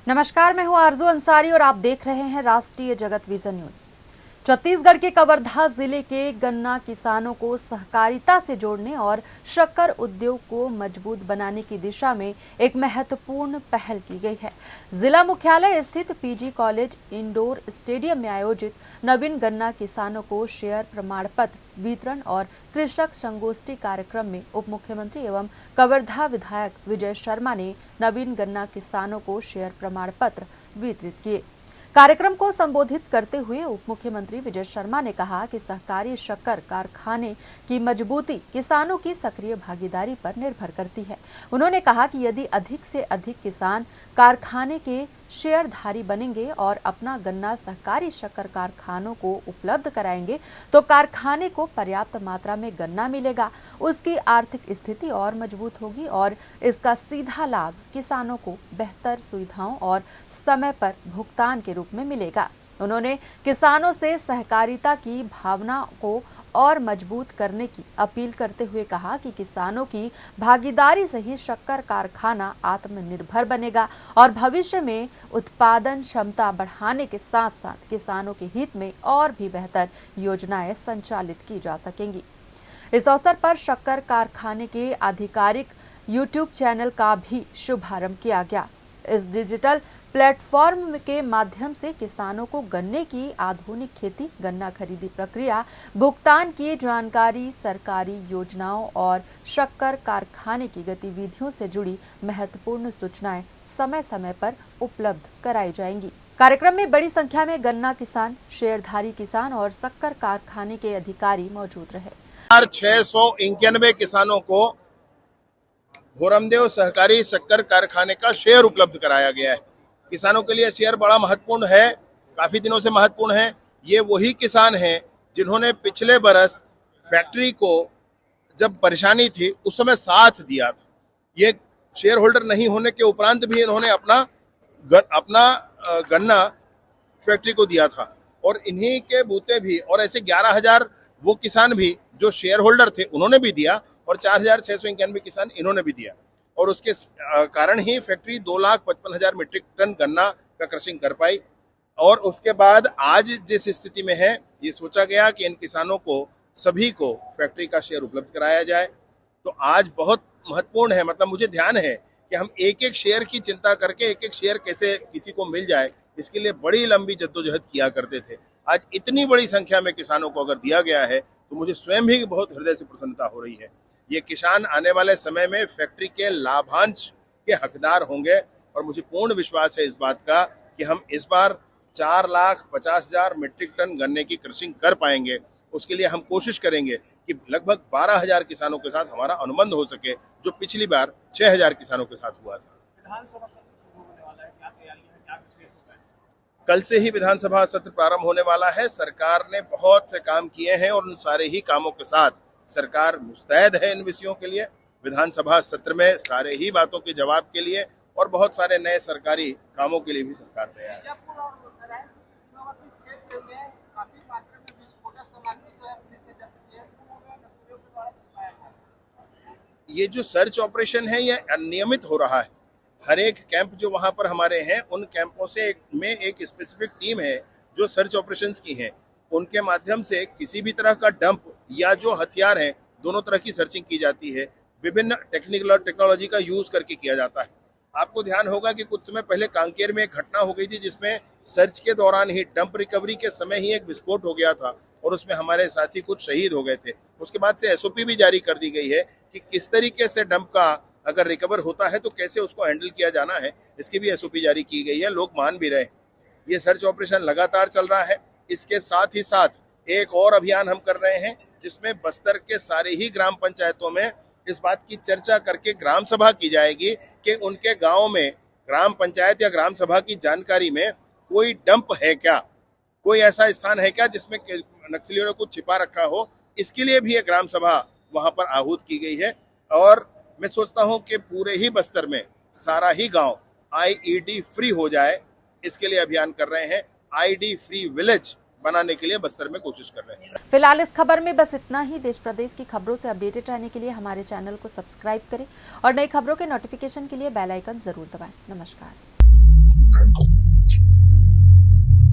नमस्कार, मैं हूं आरजू अंसारी और आप देख रहे हैं राष्ट्रीय जगत विजन न्यूज। छत्तीसगढ़ के कवर्धा जिले के गन्ना किसानों को सहकारिता से जोड़ने और शक्कर उद्योग को मजबूत बनाने की दिशा में एक महत्वपूर्ण पहल की गई है। जिला मुख्यालय स्थित पीजी कॉलेज इंडोर स्टेडियम में आयोजित नवीन गन्ना किसानों को शेयर प्रमाण पत्र वितरण और कृषक संगोष्ठी कार्यक्रम में उप मुख्यमंत्री एवं कवर्धा विधायक विजय शर्मा ने नवीन गन्ना किसानों को शेयर प्रमाण पत्र वितरित किए। कार्यक्रम को संबोधित करते हुए उप मुख्यमंत्री विजय शर्मा ने कहा कि सहकारी शक्कर कारखाने की मजबूती किसानों की सक्रिय भागीदारी पर निर्भर करती है। उन्होंने कहा कि यदि अधिक से अधिक किसान कारखाने के शेयरधारी बनेंगे और अपना गन्ना सहकारी शक्कर कारखानों को उपलब्ध कराएंगे तो कारखाने को पर्याप्त मात्रा में गन्ना मिलेगा, उसकी आर्थिक स्थिति और मजबूत होगी और इसका सीधा लाभ किसानों को बेहतर सुविधाओं और समय पर भुगतान के रूप में मिलेगा। उन्होंने किसानों से सहकारिता की भावना को और मजबूत करने की अपील करते हुए कहा कि किसानों की भागीदारी से ही शक्कर कारखाना आत्मनिर्भर बनेगा और भविष्य में उत्पादन क्षमता बढ़ाने के साथ साथ किसानों के हित में और भी बेहतर योजनाएं संचालित की जा सकेंगी। इस अवसर पर शक्कर कारखाने के आधिकारिक यूट्यूब चैनल का भी शुभारंभ किया गया। इस डिजिटल प्लेटफॉर्म के माध्यम से किसानों को गन्ने की आधुनिक खेती, गन्ना खरीदी प्रक्रिया, भुगतान की जानकारी, सरकारी योजनाओं और शक्कर कारखाने की गतिविधियों से जुड़ी महत्वपूर्ण सूचनाएं समय समय पर उपलब्ध कराई जाएंगी। कार्यक्रम में बड़ी संख्या में गन्ना किसान, शेयरधारी किसान और शक्कर कारखाने के अधिकारी मौजूद रहे। 691 किसानों को भोरमदेव सहकारी शक्कर कारखाने का शेयर उपलब्ध कराया गया है। किसानों के लिए शेयर बड़ा महत्वपूर्ण है, काफी दिनों से महत्वपूर्ण है। ये वही किसान हैं जिन्होंने पिछले बरस फैक्ट्री को जब परेशानी थी उस समय साथ दिया था। ये शेयर होल्डर नहीं होने के उपरांत भी इन्होंने अपना गन्ना फैक्ट्री को दिया था और इन्हीं के बूते भी और ऐसे 11,000 वो किसान भी जो शेयर होल्डर थे उन्होंने भी दिया और 4,691 किसान इन्होंने भी दिया और उसके कारण ही फैक्ट्री 2,55,000 मीट्रिक टन गन्ना का क्रशिंग कर पाई। और उसके बाद आज जिस स्थिति में है, ये सोचा गया कि इन किसानों को सभी को फैक्ट्री का शेयर उपलब्ध कराया जाए। तो आज बहुत महत्वपूर्ण है, मतलब मुझे ध्यान है कि हम एक एक शेयर की चिंता करके एक एक शेयर कैसे किसी को मिल जाए, इसके लिए बड़ी लंबी जद्दोजहद किया करते थे। आज इतनी बड़ी संख्या में किसानों को अगर दिया गया है तो मुझे स्वयं भी बहुत हृदय से प्रसन्नता हो रही है। ये किसान आने वाले समय में फैक्ट्री के लाभांश के हकदार होंगे और मुझे पूर्ण विश्वास है इस बात का कि हम इस बार 4,50,000 मीट्रिक टन गन्ने की क्रशिंग कर पाएंगे। उसके लिए हम कोशिश करेंगे कि लगभग 12,000 किसानों के साथ हमारा अनुबंध हो सके, जो पिछली बार 6,000 किसानों के साथ हुआ था। विधानसभा सत्र शुरू होने वाला है, क्या तैयारियां हैं, क्या विशेष होगा? कल से ही विधानसभा सत्र प्रारंभ होने वाला है। सरकार ने बहुत से काम किए हैं और उन सारे ही कामों के साथ सरकार मुस्तैद है इन विषयों के लिए। विधानसभा सत्र में सारे ही बातों के जवाब के लिए और बहुत सारे नए सरकारी कामों के लिए भी सरकार तैयार है। ये जो सर्च ऑपरेशन है ये अनियमित हो रहा है। हर एक कैंप जो वहां पर हमारे हैं, उन कैंपों से में एक स्पेसिफिक टीम है जो सर्च ऑपरेशंस की है। उनके माध्यम से किसी भी तरह का डंप या जो हथियार है, दोनों तरह की सर्चिंग की जाती है। विभिन्न टेक्निकल और टेक्नोलॉजी का यूज करके किया जाता है। आपको ध्यान होगा कि कुछ समय पहले कांकेर में एक घटना हो गई थी जिसमें सर्च के दौरान ही, डंप रिकवरी के समय ही एक विस्फोट हो गया था और उसमें हमारे साथी कुछ शहीद हो गए थे। उसके बाद से एसओपी भी जारी कर दी गई है कि किस तरीके से डंप का अगर रिकवर होता है तो कैसे उसको हैंडल किया जाना है, इसकी भी एसओपी जारी की गई है। लोग मान भी रहे। ये सर्च ऑपरेशन लगातार चल रहा है। इसके साथ ही साथ एक और अभियान हम कर रहे हैं जिसमें बस्तर के सारे ही ग्राम पंचायतों में इस बात की चर्चा करके ग्राम सभा की जाएगी कि उनके गांव में ग्राम पंचायत या ग्राम सभा की जानकारी में कोई डंप है क्या, कोई ऐसा स्थान है क्या जिसमें नक्सलियों ने कुछ छिपा रखा हो। इसके लिए भी एक ग्राम सभा वहां पर आहूत की गई है और मैं सोचता हूं कि पूरे ही बस्तर में सारा ही गांव आईईडी फ्री हो जाए, इसके लिए अभियान कर रहे हैं। आईडी फ्री विलेज बनाने के लिए बस्तर में कोशिश कर रहे हैं। फिलहाल इस खबर में बस इतना ही। देश प्रदेश की खबरों से अपडेटेड रहने के लिए हमारे चैनल को सब्सक्राइब करें और नई खबरों के नोटिफिकेशन के लिए बेल आइकन जरूर दबाएं। नमस्कार। है।